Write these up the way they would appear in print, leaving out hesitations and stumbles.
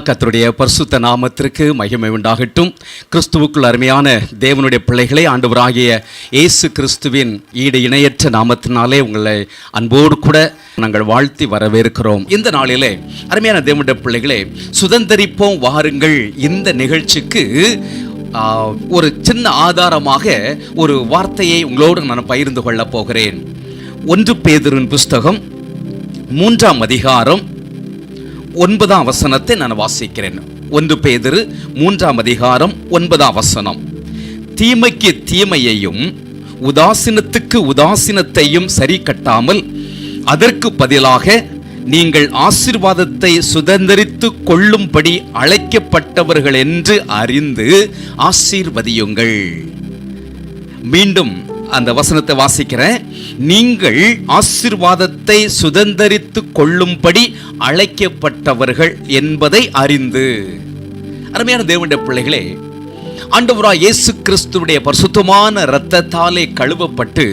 கர்த்தருடைய பரிசுத்த நாமத்திற்கு மகிமை உண்டாகட்டும். கிறிஸ்துவுக்குள் அருமையான தேவனுடைய பிள்ளைகளே, ஆண்டவராகிய இயேசு கிறிஸ்துவின் ஈடு இணையற்ற நாமத்தினாலே உங்களை அன்போடு கூட நாங்கள் வாழ்த்தி வரவேற்கிறோம். இந்த நாளிலே அருமையான தேவனுடைய பிள்ளைகளே, சுதந்தரிப்போம் வாருங்கள் இந்த நிகழ்ச்சிக்கு ஒரு சின்ன ஆதாரமாக ஒரு வார்த்தையை உங்களோடு நான் பகிர்ந்து கொள்ளப் போகிறேன். 1 பேதுருவின் புஸ்தகம் 3ஆம் அதிகாரம் 9ஆம் வசனத்தை நான் வாசிக்கிறேன். 1 பேதுரு 3ஆம் அதிகாரம் 9ஆம் வசனம். தீமைக்கு தீமையையும் உதாசீனத்துக்கு உதாசீனத்தையும் சரி கட்டாமல் அதற்கு பதிலாக நீங்கள் ஆசீர்வாதத்தை சுதந்தரித்து கொள்ளும்படி அழைக்கப்பட்டவர்கள் என்று அறிந்து ஆசீர்வதியுங்கள். மீண்டும் அந்த வசனத்தை வாசிக்கிறேன். நீங்கள் ஆசீர்வாதத்தை சுதந்தரித்து கொள்ளும்படி அழைக்கப்பட்டவர்கள் என்பதை அறிந்து. அருமையான தேவனுடைய பிள்ளைகளே, ஆண்டவராய் இயேசு கிறிஸ்துவுடைய பரிசுத்தமான இரத்தத்தாலே கழுவப்பட்டு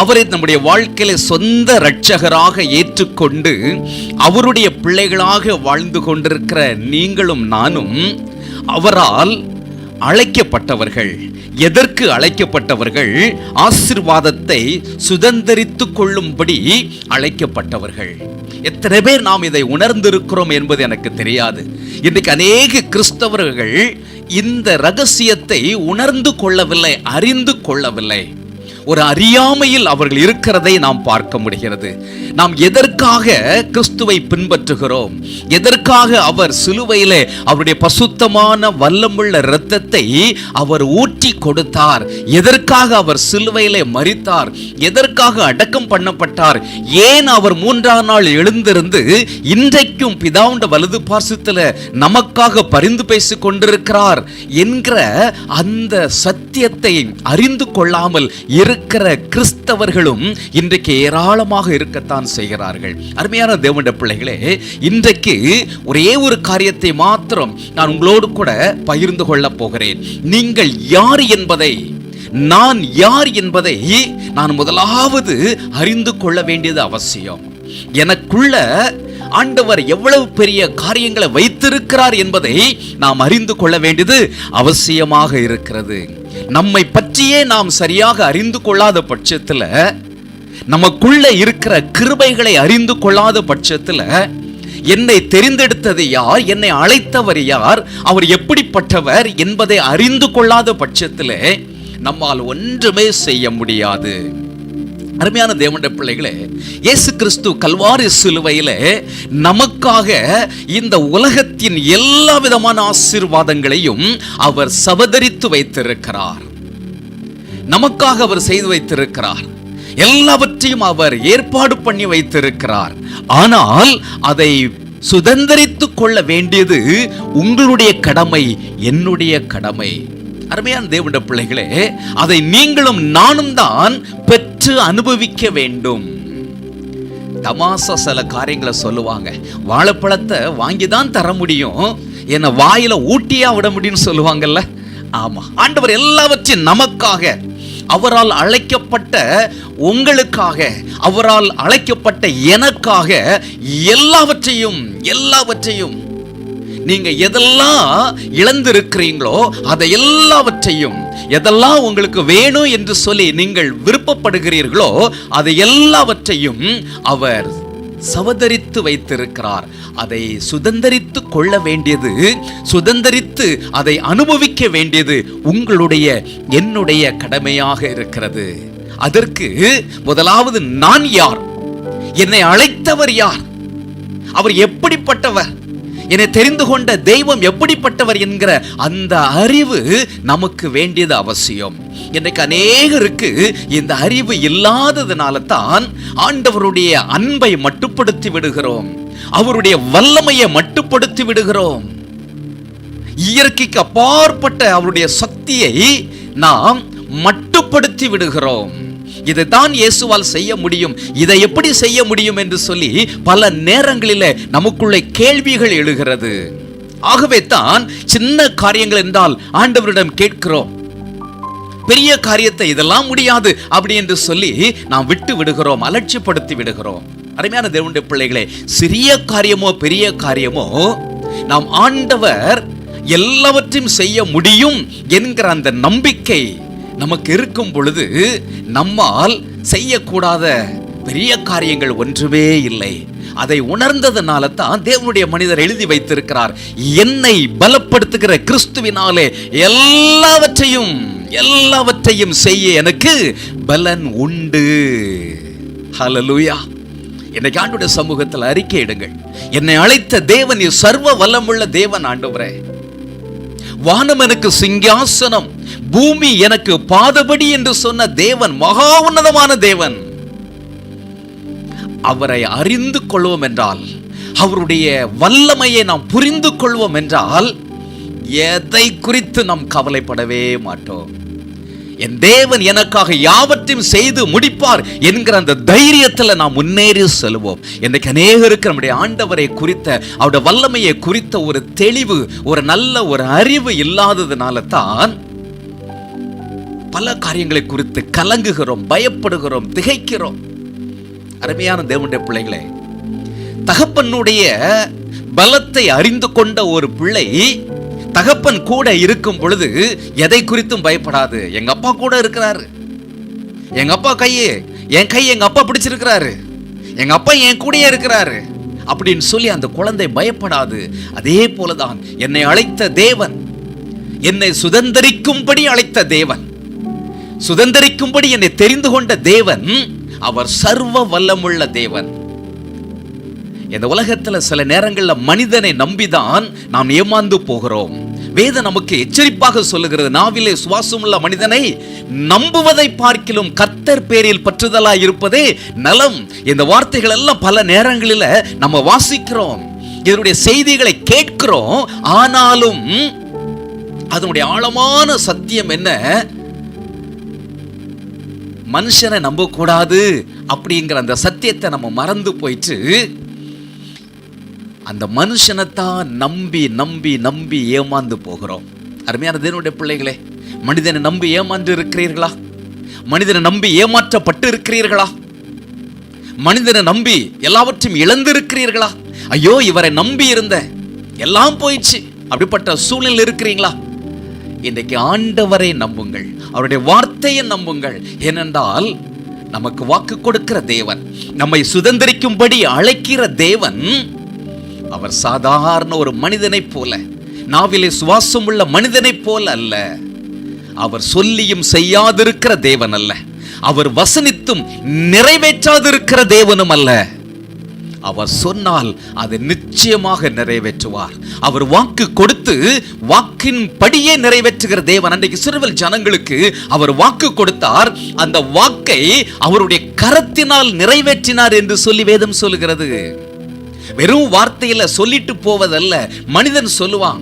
அவரை நம்முடைய வாழ்க்கையில சொந்த இரட்சகராக ஏற்றுக்கொண்டு அவருடைய பிள்ளைகளாக வாழ்ந்து கொண்டிருக்கிற நீங்களும் நானும் அவரால் அழைக்கப்பட்டவர்கள். எதற்கு அழைக்கப்பட்டவர்கள்? ஆசீர்வாதத்தை சுதந்தரித்து கொள்ளும்படி அழைக்கப்பட்டவர்கள். எத்தனை பேர் நாம் இதை உணர்ந்திருக்கிறோம் என்பது எனக்கு தெரியாது. இன்றைக்கு அநேக கிறிஸ்தவர்கள் இந்த ரகசியத்தை உணர்ந்து கொள்ளவில்லை, அறிந்து கொள்ளவில்லை. ஒரு அறியாமையில் அவர்கள் இருக்கிறதை நாம் பார்க்க முடிகிறது. நாம் எதற்காக கிறிஸ்துவை பின்பற்றுகிறோம்? எதற்காக அவர் சிலுவையிலே அவருடைய பசுத்தமான வல்லமுள்ள இரத்தத்தை அவர் ஊற்றி கொடுத்தார்? எதற்காக அவர் சிலுவையிலே மரித்தார்? எதற்காக அடக்கம் பண்ணப்பட்டார்? ஏன் அவர் 3ஆம் நாள் எழுந்திருந்து இன்றைக்கும் பிதாவுடைய வலது பார்சத்தில் நமக்காக பரிந்து பேசிக் கொண்டிருக்கிறார் என்கிற அந்த சத்தியத்தை அறிந்து கொள்ளாமல் இருக்கிற கிறிஸ்தவர்களும் இன்றைக்கு ஏராளமாக இருக்கத்தான் செய்கிறார்கள். அருமையான தேவனுடைய பிள்ளைகளே, இன்றைக்கு ஒரே ஒரு காரியத்தை மாத்திரம் நான் உங்களோடு கூட பகிர்ந்து கொள்ளப் போகிறேன். நீங்கள் யார் என்பதை, நான் யார் என்பதை நான் முதலாவது அறிந்து கொள்ள வேண்டியது அவசியம். எனக்குள்ள ஆண்டவர் எவ்வளவு பெரிய காரியங்களை வைத்திருக்கிறார் என்பதை நாம் அறிந்து கொள்ள வேண்டியது அவசியமாக இருக்கிறது. நம்மை பற்றியே நாம் சரியாக அறிந்து கொள்ளாத பட்சத்தில், நமக்குள்ள இருக்கிற கிருபைகளை அறிந்து கொள்ளாத பட்சத்தில், என்னை தெரிந்தெடுத்தது யார், என்னை அழைத்தவர் யார், அவர் எப்படிப்பட்டவர் என்பதை அறிந்து கொள்ளாத பட்சத்தில் நம்மால் ஒன்றுமே செய்ய முடியாது. அருமையான தேவனுடைய பிள்ளைகளே, இயேசு கிறிஸ்து கல்வாரி சிலுவையிலே நமக்காக இந்த உலகத்தின் எல்லா விதமான ஆசீர்வாதங்களையும் அவர் சபதரித்து வைத்திருக்கிறார். நமக்காக அவர் செய்து வைத்திருக்கிறார். எல்லாவற்றையும் அவர் ஏற்பாடு பண்ணி வைத்திருக்கிறார். ஆனால் அதை சுதந்தரித்து கொள்ள வேண்டியது உங்களுடைய கடமை, என்னுடைய கடமை. அருமையான தேவனுடைய பிள்ளைகளே, அதை நீங்களும் நானும் தான் பெற்று அனுபவிக்க வேண்டும். தமாசா சில காரியங்களை சொல்லுவாங்க. வாழைப்பழத்தை வாங்கி தான் தர முடியும், என்ன வாயில ஊட்டியா விட முடியும்னு சொல்லுவாங்கல்ல. ஆமா, ஆண்டவர் எல்லாவற்றையும் நமக்காக, அவரால் அழைக்கப்பட்ட உங்களுக்காக, அவரால் அழைக்கப்பட்ட எனக்காக எல்லாவற்றையும் நீங்க எதெல்லாம் இழந்திருக்கிறீங்களோ அதை எல்லாவற்றையும், எதெல்லாம் உங்களுக்கு வேணும் என்று சொல்லி நீங்கள் விருப்பப்படுகிறீர்களோ அதை எல்லாவற்றையும் அவர் சவதரித்து வைத்திருக்கிறார். அதை சுதந்தரித்து கொள்ள வேண்டியது, சுதந்தரித்து அதை அனுபவிக்க வேண்டியது உங்களுடைய என்னுடைய கடமையாக இருக்கிறது. அதற்கு முதலாவது நான் யார், என்னை அழைத்தவர் யார், அவர் எப்படிப்பட்டவர், என்னை தெரிந்து கொண்ட தெய்வம் எப்படிப்பட்டவர் என்கிற அந்த அறிவு நமக்கு வேண்டியது அவசியம். இன்றைக்கு அநேகருக்கு இந்த அறிவு இல்லாததுனால தான் ஆண்டவருடைய அன்பை மட்டுப்படுத்தி விடுகிறோம், அவருடைய வல்லமையை மட்டுப்படுத்தி விடுகிறோம். இயற்கைக்கு அப்பாற்பட்ட அவருடைய சக்தியை நாம் மட்டுப்படுத்தி விடுகிறோம். இதைத்தான் இயேசுவால் செய்ய முடியும், இதை எப்படி செய்ய முடியும் என்று சொல்லி பல நேரங்களில் நமக்குள்ளே கேள்விகள் எழுகிறது. ஆகவே தான் சின்ன காரியங்கள் என்றால் ஆண்டவரிடம் கேட்கிறோம். பெரிய காரியத்தை இதெல்லாம் முடியாது அப்படி என்று சொல்லி நாம் விட்டு விடுகிறோம், அலட்சியப்படுத்தி விடுகிறோம். அருமையான தேவனுடைய பிள்ளைகளே, சிறிய காரியமோ பெரிய காரியமோ நாம் ஆண்டவர் எல்லாவற்றையும் செய்ய முடியும் என்கிற அந்த நம்பிக்கை நமக்கு இருக்கும் பொழுது நம்மால் செய்யக்கூடாத பெரிய காரியங்கள் ஒன்றுமே இல்லை. அதை உணர்ந்ததனால தான் தேவனுடைய மனிதர் எழுதி வைத்திருக்கிறார், என்னை பலப்படுத்துகிற கிறிஸ்துவினாலே எல்லாவற்றையும் செய்ய எனக்கு பலன் உண்டு. ஹல்லேலூயா. இன்னைக்கு ஆண்டவருடைய சமூகத்தில் அறிக்கையிடுங்கள், என்னை அழைத்த தேவன் சர்வ வல்லமுள்ள தேவன். ஆண்டவரே, வானம் எனக்கு சிங்காசனம், பூமி எனக்கு பாதபடி என்று சொன்ன தேவன் மகா உன்னதமான தேவன். அவரை அறிந்து கொள்வோம் என்றால், அவருடைய வல்லமையை நாம் புரிந்து கொள்வோம் என்றால், எதை குறித்து நாம் கவலைப்படவே மாட்டோம். என் தேவன் எனக்காக யாவற்றையும் செய்து முடிப்பார் என்கிற அந்த தைரியத்தில் நாம் முன்னேறி செல்வோம். இன்றைக்கு அநேகருக்கு நம்முடைய ஆண்டவரை குறித்த, அவருடைய வல்லமையை குறித்த ஒரு தெளிவு, ஒரு நல்ல ஒரு அறிவு இல்லாததுனால தான் பல காரியங்களை குறித்து கலங்குகிறோம், பயப்படுகிறோம், திகைக்கிறோம். அருமையான தேவனுடைய பிள்ளைகளே, தகப்பனுடைய பலத்தை அறிந்து கொண்ட ஒரு பிள்ளை தகப்பன் கூட இருக்கும் பொழுது எதை குறித்தும் பயப்படாது. எங்க அப்பா கூட இருக்கிறாரு, எங்க அப்பா என் கை எங்க அப்பா பிடிச்சிருக்கிறாரு, எங்க அப்பா என் கூடயே இருக்கிறாரு அப்படின்னு சொல்லி அந்த குழந்தை பயப்படாது. அதே போலதான் என்னை அழைத்த தேவன், என்னை சுதந்தரிக்கும்படி அழைத்த தேவன், சுதந்தரிக்கும்படி என்னை தெரிந்து கொண்ட தேவன், அவர் சர்வ வல்லமுள்ள தேவன். இந்த உலகத்தில் சில நேரங்களில் மனிதனை நம்பிதான் நாம் ஏமாந்து போகிறோம். வேதம் நமக்கு எச்சரிப்பாக சொல்லுகிறது, நாவிலே சுவாசமுள்ள மனிதனை நம்புவதை பார்க்கிலும் கர்த்தர் பேரில் பற்றுதலாய் இருப்பதே நலம். இந்த வார்த்தைகள் எல்லாம் பல நேரங்களில் நம்ம வாசிக்கிறோம், இதனுடைய செய்திகளை கேட்கிறோம். ஆனாலும் அதனுடைய ஆழமான சத்தியம் என்ன? மனுஷனை நம்பக்கூடாது அப்படிங்கிற அந்த சத்தியத்தை நம்ம மறந்து போயிட்டு அந்த மனுஷனைத்தான் நம்பி நம்பி நம்பி ஏமாந்து போகிறோம். அருமையான தேவனுடைய பிள்ளைகளே, மனிதனை நம்பி ஏமாந்து இருக்கிறீர்களா? மனிதனை நம்பி ஏமாற்றப்பட்டு இருக்கிறீர்களா? மனிதனை நம்பி எல்லாவற்றையும் இழந்திருக்கிறீர்களா? ஐயோ, இவரை நம்பி இருந்த எல்லாம் போயிடுச்சு, அப்படிப்பட்ட சூழ்நிலை இருக்கிறீங்களா? இன்றைக்கு ஆண்டவரை நம்புங்கள், அவருடைய வார்த்தையை நம்புங்கள். ஏனென்றால் நமக்கு வாக்கு கொடுக்கிற தேவன், நம்மை சுதந்திரிக்கும்படி அழைக்கிற தேவன், அவர் சாதாரண ஒரு மனிதனைப் போல, நாவிலே சுவாசம் உள்ள மனிதனைப் போல அல்ல. அவர் சொல்லியும் செய்யாதிருக்கிற தேவன் அல்ல, அவர் வசனித்தும் நிறைவேற்றாதிருக்கிற தேவனும் அல்ல. அவர் சொன்னால் அதை நிச்சயமாக நிறைவேற்றுவார். அவர் வாக்கு கொடுத்து வாக்கின் படியே நிறைவேற்றுகிற தேவன். அன்றைக்கு இஸ்ரவேல் ஜனங்களுக்கு அவர் வாக்கு கொடுத்தார், அந்த வாக்கை அவருடைய கரத்தினால் நிறைவேற்றினார் என்று சொல்லி வேதம் சொல்லுகிறது. வெறும் வார்த்தையில சொல்லிட்டு போவதல்ல. மனிதன் சொல்லுவான்,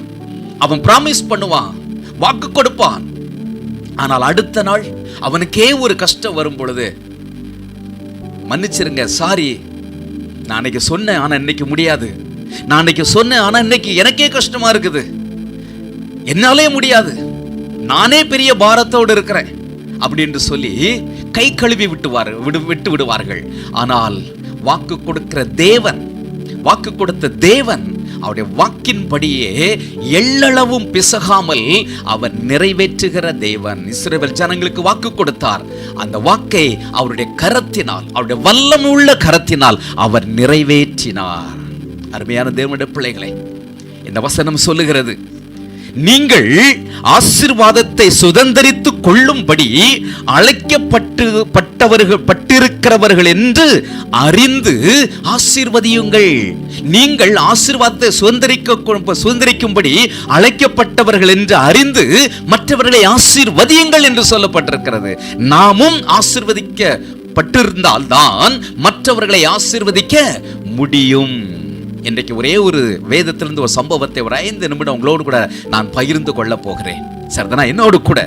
அவன் பிராமிஸ் பண்ணுவான், வாக்கு கொடுப்பான். ஆனால் அடுத்த நாள் அவனுக்கே ஒரு கஷ்டம் வரும் பொழுது, மன்னிச்சிருங்க, சாரி, நான் அன்னைக்கு சொன்னேன் ஆனா இன்னைக்கு முடியாது, நான் அன்னைக்கு சொன்னேன் ஆனா இன்னைக்கு எனக்கே கஷ்டமா இருக்குது, என்னாலே முடியாது, நானே பெரிய பாரத்தோடு இருக்கிறேன் அப்படின்னு சொல்லி கை கழுவி விட்டு விடுவார்கள். ஆனால் வாக்கு கொடுக்கிற தேவன், வாக்கு கொடுத்த தேவன் அவருடைய வாக்கின்படியே எள்ளளவும் பிசகாமல் அவர் நிறைவேற்றுகிற தேவன். இஸ்ரவேல் ஜனங்களுக்கு வாக்கு கொடுத்தார், அந்த வாக்கை அவருடைய கரத்தினால், அவருடைய வல்லமுள்ள கரத்தினால் அவர் நிறைவேற்றினார். அருமையான தேவனுடைய பிள்ளைகளை, இந்த வசனம் சொல்லுகிறது, நீங்கள் ஆசீர்வாதத்தை சுதந்தரித்துக் கொள்ளும்படி பட்டிருக்கிறவர்கள் என்று அறிந்து ஆசீர்வதியுங்கள். நீங்கள் ஆசீர்வாதத்தை சுதந்தரிக்கும்படி அழைக்கப்பட்டவர்கள் என்று அறிந்து மற்றவர்களை ஆசீர்வதியுங்கள் என்று சொல்லப்பட்டிருக்கிறது. நாமும் ஆசீர்வதிக்கப்பட்டிருந்தால் தான் மற்றவர்களை ஆசீர்வதிக்க முடியும். இன்றைக்கு ஒரே ஒரு வேதத்திலிருந்து ஒரு சம்பவத்தை ஒரு 5 நிமிடம் உங்களோடு கூட நான் பகிர்ந்து கொள்ள போகிறேன். சரிதானா? என்னோடு கூட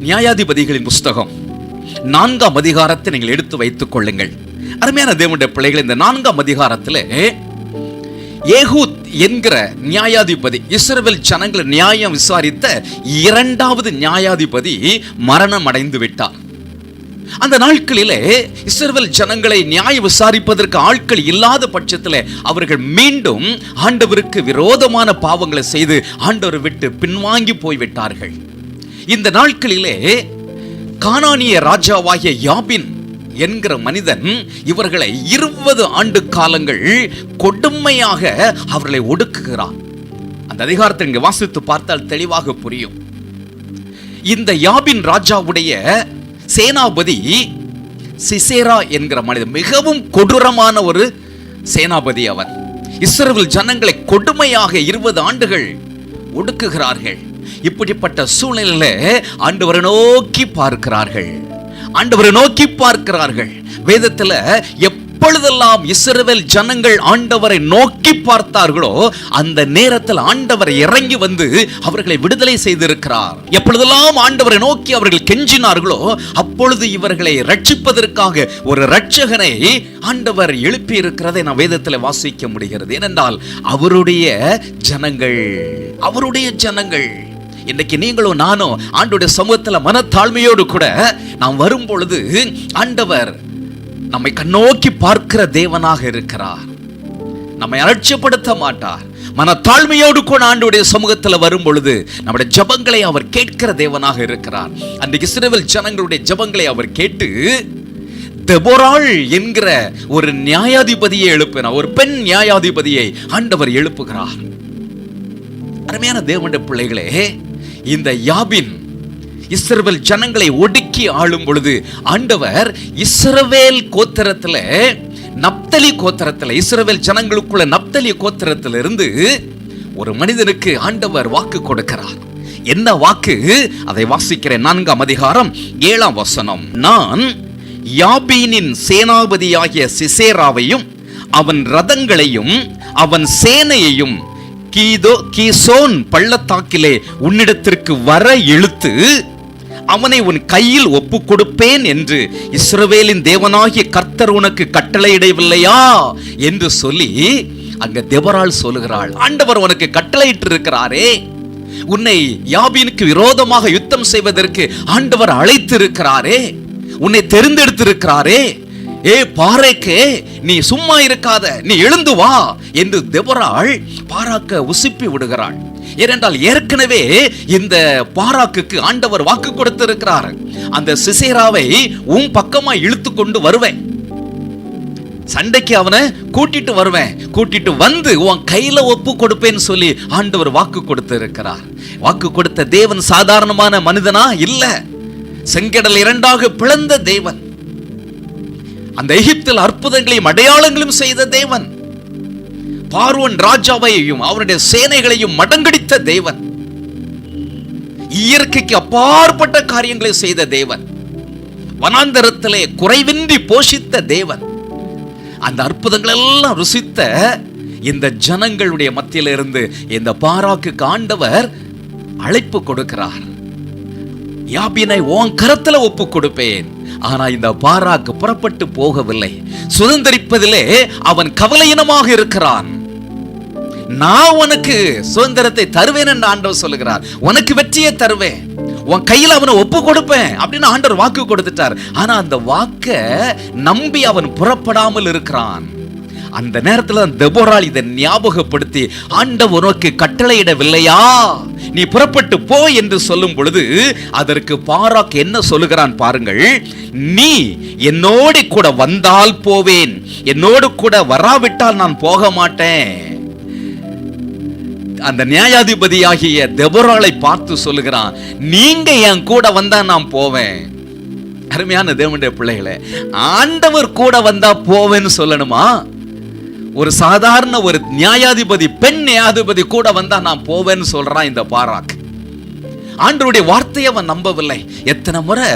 நியாயாதிபதிகளின் புஸ்தகம் 4ஆம் அதிகாரத்தை நீங்கள் எடுத்து வைத்துக் கொள்ளுங்கள். அருமையான தேவனுடைய பிள்ளைகள், இந்த 4ஆம் அதிகாரத்தில் ஏகூத் என்கிற நியாயாதிபதி, இஸ்ரவேல் ஜனங்களை நியாயம் விசாரித்த 2வது நியாயாதிபதி மரணம் அடைந்து விட்டார். அந்த நாட்களிலே இஸ்ரவேல் ஜனங்களை நியாய விசாரிப்பதற்கு ஆட்கள் இல்லாத பட்சத்தில் அவர்கள் மீண்டும் ஆண்டவருக்கு விரோதமான பாவங்களை செய்து ஆண்டவரை விட்டு பின்வாங்கி போய்விட்டார்கள். இந்த நாட்களிலே கானானிய ராஜாவாகிய யாபின் என்கிற மனிதன் இவர்களை 20 ஆண்டு காலங்கள் கொடுமையாக அவர்களை ஒடுக்குகிறான். அந்த அதிகாரத்தை இங்கு வாசித்து பார்த்தால் தெளிவாக புரியும். இந்த யாபின் ராஜாவுடைய சேனாபதி சிசேரா என்கிற மனிதன் மிகவும் கொடூரமான ஒரு சேனாபதி. அவன் இஸ்ரவேல் ஜனங்களை கொடுமையாக 20 ஆண்டுகள் ஒடுக்குகிறார்கள். இப்படிப்பட்ட சூழ்நிலையில ஆண்டவரை நோக்கி பார்க்கிறார்கள். வேதத்துல எப்பொழுதெல்லாம் இஸ்ரவேல் ஜனங்கள் ஆண்டவரை நோக்கி பார்த்தார்களோ அந்த நேரத்தில் ஆண்டவர் இறங்கி வந்து அவர்களை விடுதலை செய்திருக்கிறார். எப்பொழுதெல்லாம் ஆண்டவரை நோக்கி அவர்கள் கெஞ்சினார்களோ அப்பொழுது இவர்களை ரட்சிப்பதற்காக ஒரு இரட்சகனை ஆண்டவர் எழுப்பி இருக்கிறதை நான் வேதத்தில் வாசிக்க முடிகிறது. ஏனென்றால் அவருடைய ஜனங்கள் இன்னைக்கு நீங்களும் நானும் ஆண்டவருடைய சமூகத்தில் மனத்தாழ்மையோடு கூட நாம் வரும் பொழுது ஆண்டவர் நம்மை கண்ணோக்கி பார்க்கிற தேவனாக இருக்கிறார். நம்மை அலட்சியப்படுத்த மாட்டார். மனத்தாழ்மையோடு கூட ஆண்டவருடைய சமூகத்தில் வரும் பொழுது நம்முடைய ஜெபங்களை அவர் கேட்கிற தேவனாக இருக்கிறார். அன்றைக்கு இஸ்ரவேல் ஜனங்களுடைய ஜெபங்களை அவர் கேட்டு தெபோராள் என்கிற ஒரு நியாயாதிபதியை எழுப்பினார். ஒரு பெண் நியாயாதிபதியை ஆண்டவர் எழுப்புகிறார். அருமையான தேவனுடைய பிள்ளைகளே, இந்த யாபின் இஸ்ரவேல் ஜனங்களை ஒடுக்கி ஆளும் பொழுது ஆண்டவர் இஸ்ரவேல் கோத்திரத்தில் நப்தலி கோத்திரத்தில் இஸ்ரவேல் ஜனங்களுக்குள்ள நப்தலி கோத்திரத்திலிருந்து ஒரு மனிதனுக்கு ஆண்டவர் வாக்கு கொடுக்கிறார். என்ன வாக்கு? அதை வாசிக்கிறேன். 4ஆம் அதிகாரம் 7ஆம் வசனம். நான் யாபீனின் சேனாபதியாகிய சிசேராவையும் அவன் ரதங்களையும் அவன் சேனையையும் கீசோன் பள்ளத்தாக்கிலே உன்னிடத்திற்கு வர இழுத்து அவனை உன் கையில் ஒப்பு கொடுப்பேன் என்று இஸ்ரவேலின் தேவனாகிய கர்த்தர் உனக்கு கட்டளையிடவில்லையா என்று சொல்லி அங்க தெபோராள் சொல்லுகிறாள். ஆண்டவர் உனக்கு கட்டளையிட்டு இருக்கிறாரே, உன்னை யாபீனுக்கு விரோதமாக யுத்தம் செய்வதற்கு ஆண்டவர் அழைத்து இருக்கிறாரே, உன்னை தெரிந்தெடுத்திருக்கிறாரே, பாராக்கே நீ சும்மா இருக்காத, நீ எழுந்து வா என்று தெபோராள் பாராக்க உசுப்பி விடுகிறாள். ஏனென்றால் ஏற்கனவே இந்த பாராக்குக்கு ஆண்டவர் வாக்கு கொடுத்திருக்கிறார். அந்த சிசேராவை உன் பக்கமா இழுத்து கொண்டு வருவேன், சண்டைக்கு அவனை கூட்டிட்டு வருவேன், கூட்டிட்டு வந்து உன் கையில ஒப்பு கொடுப்பேன்னு சொல்லி ஆண்டவர் வாக்கு கொடுத்திருக்கிறார். வாக்கு கொடுத்த தேவன் சாதாரணமான மனிதனா இல்ல, செங்கடல் 2ஆக பிளந்த தேவன், அந்த எகிப்தில் அற்புதங்களையும் அடையாளங்களையும் செய்த தேவன், பார்வோன் ராஜாவையும் அவருடைய சேனைகளையும் மடங்கடித்த தேவன், இயற்கைக்கு அப்பாற்பட்ட காரியங்களை செய்த தேவன், வனாந்தரத்திலே குறைவின்றி போஷித்த தேவன், அந்த அற்புதங்கள் எல்லாம் ருசித்த இந்த ஜனங்களுடைய மத்தியிலிருந்து இந்த பாராக்குக்கு ஆண்டவர் அழைப்பு கொடுக்கிறார். யாபீனை உன் கரத்துல ஒப்பு கொடுப்பேன். ஆனா இந்த பாராக்கு புறப்பட்டு போகவில்லை. சுதந்திரிப்பதிலே அவன் கவலையினமாக இருக்கிறான். நான் உனக்கு சுதந்திரத்தை தருவேன் என்று ஆண்டவர் சொல்லுகிறார். உனக்கு வெற்றியை தருவேன், உன் கையில் அவனை ஒப்பு கொடுப்பேன் அப்படின்னு ஆண்டவர் வாக்கு கொடுத்துட்டார். ஆனா அந்த வாக்க நம்பி அவன் புறப்படாமல் இருக்கிறான். அந்த நேரத்தில் தெபோராள் இதை ஞாபகப்படுத்தி, ஆண்டவர் உனக்கு கட்டளையிடவில்லையா, நீ புறப்பட்டு போ என்று சொல்லும் பொழுது அதற்கு பாராக் என்ன சொல்லுகிறான் பாருங்கள். நீ என்னோடு கூட வந்தால் போவேன், என்னோடு கூட வராவிட்டால் நான் போக மாட்டேன். அந்த நியாயாதிபதியாகிய தெபோராளை பார்த்து சொல்லுகிறான், நீங்க என் கூட வந்தா நான் போவேன். அருமையான தேவனுடைய பிள்ளைகளே, ஆண்டவர் கூட வந்தா போவேன்னு சொல்லணுமா? ஒரு சாதாரண ஒரு நியாயாதிபதி, பெண் நியாயாதிபதி கூட வந்தா நான் போவேன்னு சொல்றான் இந்த பாராக். ஆண்டவருடைய வார்த்தையை அவன் நம்பவில்லை. எத்தனை முறை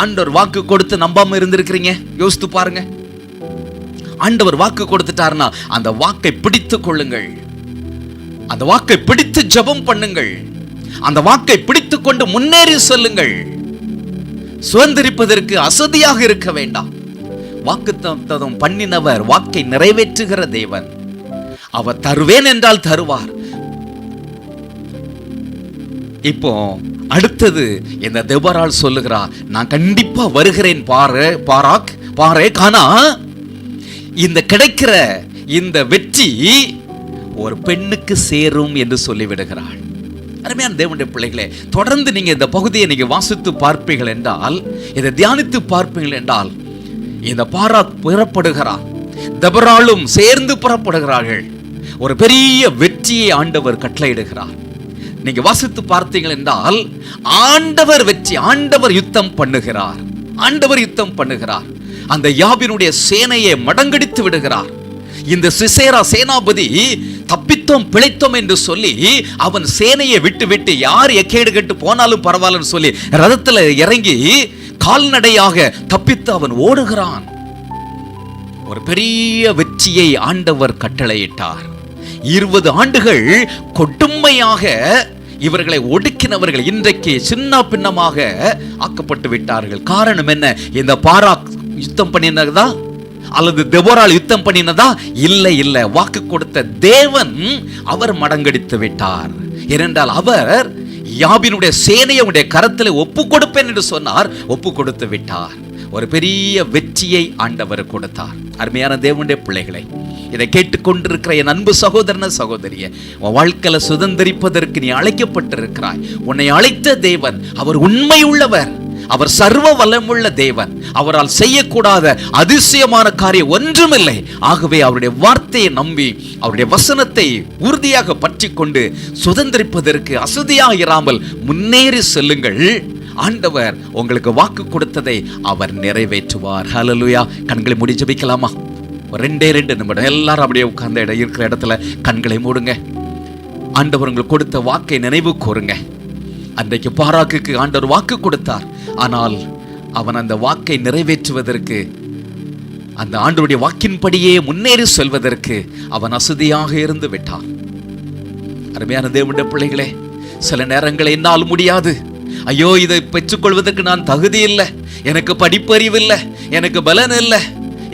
ஆண்டவர் வாக்கு கொடுத்து நம்பாம இருந்திருக்கிறீங்க? யோசித்து பாருங்க. ஆண்டவர் வாக்கு கொடுத்துட்டாருன்னா அந்த வாக்கை பிடித்துக் கொள்ளுங்கள், அந்த வாக்கை பிடித்து ஜெபம் பண்ணுங்கள், அந்த வாக்கை பிடித்துக் கொண்டு முன்னேறி செல்லுங்கள். சுதந்திரிப்பதற்கு அசதியாக இருக்க வேண்டாம். வாக்குத்தத்தம் பண்ணினவர் வாக்கை நிறைவேற்றுகிற தேவன். அவர் தருவேன் என்றால் தருவார். இப்போ அடுத்தது இந்த தெபொராள் சொல்லுகிறா, நான் கண்டிப்பா வருகிறேன் பாரே, கானா இந்த கிடைக்கிற இந்த வெற்றி ஒரு பெண்ணுக்கு சேரும் என்று சொல்லிவிடுகிறாள். அருமையான தேவனுடைய பிள்ளைகளே, தொடர்ந்து நீங்க இந்த பகுதியை நீங்க வாசித்து பார்ப்பீர்கள் என்றால், இதை தியானித்து பார்ப்பீர்கள் என்றால், இந்த பாராக் புறப்படுகிறார், தெபொராளும் சேர்ந்து புறப்படுகிறார்கள். ஒரு பெரிய வெற்றியை ஆண்டவர் கட்டளையிடுகிறார். நீங்க வாசித்து பார்த்தீர்கள் என்றால், ஆண்டவர் வெற்றி, ஆண்டவர் யுத்தம் பண்ணுகிறார். அந்த யாபினுடைய சேனையை மடங்கடித்து விடுகிறார். இந்த சிசேரா சேனாபதி தப்பித்தோம் பிழைத்தோம் என்று சொல்லி அவன் சேனையை விட்டு யார் எக்கேடு கெட்டு போனாலும் பரவாயில்லன்னு சொல்லி ரதத்தில் இறங்கி கால்நடையாக தப்பித்து அவன் ஓடுகிறான். ஒரு பெரிய வெற்றியை ஆண்டவர் கட்டளையிட்டார். 20 ஆண்டுகள் கொடுமையாக இவர்களை ஒடுக்கினவர்கள் இன்றைக்கு சின்ன பின்னமாக ஆக்கப்பட்டு விட்டார்கள். காரணம் என்ன? இந்த பாராக் யுத்தம் பண்ணினதா அல்லது தெபொராள் யுத்தம் பண்ணினதா? இல்லை, வாக்கு கொடுத்த தேவன் அவர் மடங்கடித்து விட்டார். ஏனென்றால் அவர் யாபினுடைய சேனையுடைய கரத்தில் ஒப்பு கொடுப்பேன் என்று சொன்னார், ஒப்பு கொடுத்து விட்டார். ஒரு பெரிய வெற்றியை ஆண்டவர் கொடுத்தார். அருமையான தேவனுடைய பிள்ளைகளை, இதை கேட்டுக்கொண்டிருக்கிற என் அன்பு சகோதரன சகோதரியே, உன் வாழ்க்கையில சுதந்திரிப்பதற்கு நீ அழைக்கப்பட்டிருக்கிறாய். உன்னை அழைத்த தேவன் அவர் உண்மை உள்ளவர், அவர் சர்வ வல்லமுள்ள தேவன். அவரால் செய்யக்கூடாத அதிசயமான காரியம் ஒன்றுமில்லை. ஆகவே அவருடைய வார்த்தையை நம்பி அவருடைய வசனத்தை உறுதியாக பற்றி கொண்டு சுதந்திரிப்பதற்கு அசதியாக இராமல் முன்னேறி செல்லுங்கள். ஆண்டவர் உங்களுக்கு வாக்கு கொடுத்ததை அவர் நிறைவேற்றுவார். ஹல்லேலூயா. கண்களை மூடி ஜெபிக்கலாமா? 2 நிமிடம் எல்லாரும் அப்படியே உட்கார்ந்த இருக்கிற இடத்துல கண்களை மூடுங்க. ஆண்டவர் உங்களுக்கு கொடுத்த வாக்கை நினைவு கூறுங்க. அன்றைக்கு பாராக்குக்கு ஆண்டவர் வாக்கு கொடுத்தார். ஆனால் அவன் அந்த வாக்கை நிறைவேற்றுவதற்கு, அந்த ஆண்டவருடைய வாக்கின்படியே முன்னேறி செல்வதற்கு அவன் அசதியாக இருந்து விட்டான். அருமையான தேவனுடைய பிள்ளைகளே, சில நேரங்களை என்னால் முடியாது, ஐயோ இதை பெற்றுக்கொள்வதற்கு நான் தகுதி இல்லை, எனக்கு படிப்பறிவு இல்லை, எனக்கு பலன் இல்லை,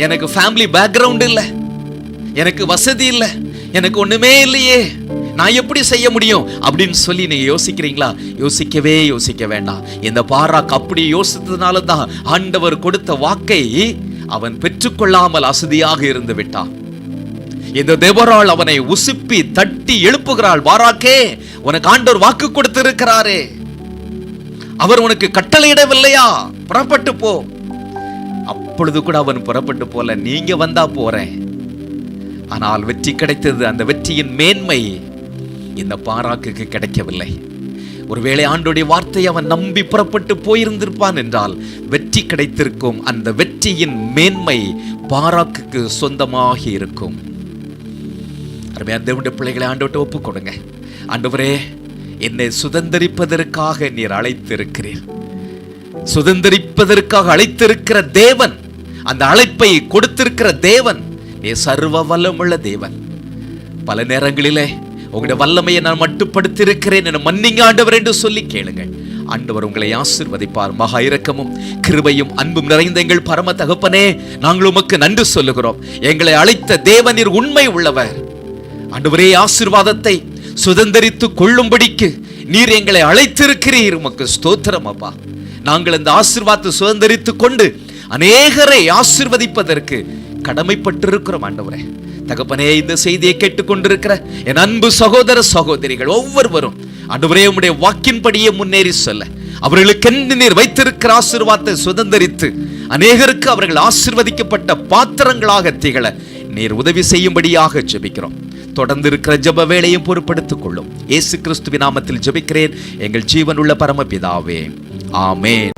எனக்கு ஃபேமிலி பேக்ரவுண்ட் இல்லை, எனக்கு வசதி இல்லை, எனக்கு ஒண்ணுமே இல்லையே, நான் எப்படி செய்ய முடியும் அப்படின்னு சொல்லி நீங்க யோசிக்கிறீங்களா? யோசிக்க வேண்டாம். இந்த பாராக் அப்படி யோசித்ததுனால தான் ஆண்டவர் கொடுத்த வாக்கை அவன் பெற்றுக்கொள்ளாமல் அசதியாக இருந்து விட்டான். இந்த தெபொராள் அவனை உசுப்பி தட்டி எழுப்புகிறாள். பாராக்கே, உனக்கு ஆண்டவர் வாக்கு கொடுத்திருக்கிறாரே, அவர் உனக்கு கட்டளையிடவில்லையா? புறப்பட்டு போ. அப்பொழுது கூட அவன் புறப்பட்டு போல, நீங்க வந்தா போறேன். ஆனால் வெற்றி கிடைத்தது. அந்த வெற்றியின் மேன்மை இந்த பாராக்குக்கு கிடைக்கவில்லை. ஒருவேளை ஆண்டோடைய வார்த்தையை அவன் நம்பி புறப்பட்டு போயிருந்திருப்பான் என்றால் வெற்றி கிடைத்திருக்கும். அந்த வெற்றியின் மேன்மை பாராக்குக்கு சொந்தமாக இருக்கும். அருமையான தேவனுடைய பிள்ளைகளை ஆண்டவர்கிட்ட ஒப்பு கொடுங்க. ஆண்டவரே, என்னை சுதந்திரிப்பதற்காக நீர் அழைத்திருக்கிறீர். சுதந்திரிப்பதற்காக அழைத்திருக்கிற தேவன், அந்த அழைப்பை கொடுத்திருக்கிற தேவன் நீ சர்வ வல்லமுள்ள தேவன். பல நேரங்களிலே உங்களுடைய வல்லமையை நான் மட்டுப்படுத்தி இருக்கிறேன் என மன்னிங்க ஆண்டவர் என்று சொல்லி கேளுங்கள். ஆண்டவர் உங்களை ஆசீர்வதிப்பார். மகா இரக்கமும் கிருபையும் அன்பும் நிறைந்த எங்கள் பரம தகப்பனே, நாங்கள் உமக்கு நன்றி சொல்லுகிறோம். எங்களை அழைத்த தேவனீர் உண்மை உள்ளவர். ஆண்டவரே, ஆசீர்வாதத்தை சுதந்திரித்து கொள்ளும்படிக்கு நீர் எங்களை அழைத்திருக்கிறீர். உமக்கு ஸ்தோத்திரம் அப்பா. நாங்கள் இந்த ஆசீர்வாதத்தை சுதந்திரித்து கொண்டு அநேகரை ஆசீர்வதிப்பதற்கு கடமைப்பட்டிருக்கிறோம். ஆண்டவரே தகப்பனே, இந்த செய்தியை கேட்டுக்கொண்டிருக்கிற என் அன்பு சகோதர சகோதரிகள் ஒவ்வொருவரும் ஆண்டவரே உம்முடைய வாக்கின்படியே முன்னேறி செல்ல, அவர்களுக்கென்று நீர் வைத்திருக்கிற ஆசீர்வாதத்தை சுதந்திரித்து அநேகருக்கு அவர்கள் ஆசீர்வதிக்கப்பட்ட பாத்திரங்களாக திகழ நீர் உதவி செய்யும்படியாக ஜெபிக்கிறோம். தொடர்ந்து இருக்கிற ஜெப வேளையும் பொறுப்படுத்திக் கொள்ளும். இயேசு கிறிஸ்துவின் நாமத்தில் ஜெபிக்கிறேன் எங்கள் ஜீவனுள்ள பரமபிதாவே, ஆமென்.